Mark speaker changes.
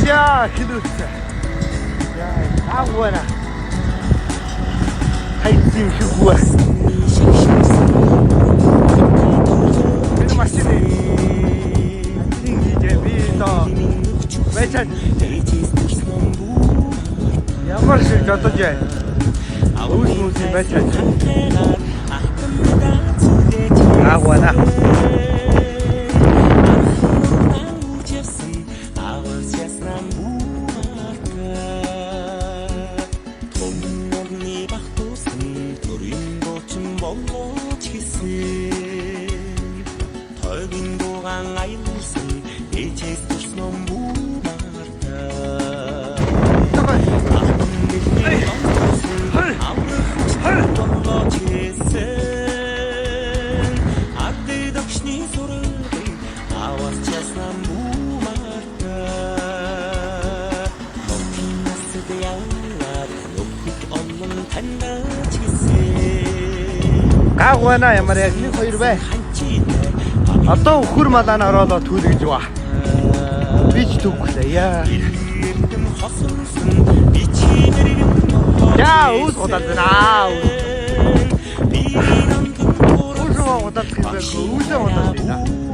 Speaker 1: 야, 기도했어. 야, 아무거나. 하이팀 휴구야. 그래도 맛있네. 이제 위더 매찬. 야마르실 저도제. 우스무스 매찬. 아무거나. Гаагвана ямар яг 1 2 бай. Одоо өхөр малаа ороод түлгэж байгаа. Би ч түглээ яа. Яа, уус удаад. Уус удаад хийх. Уусаа удаад.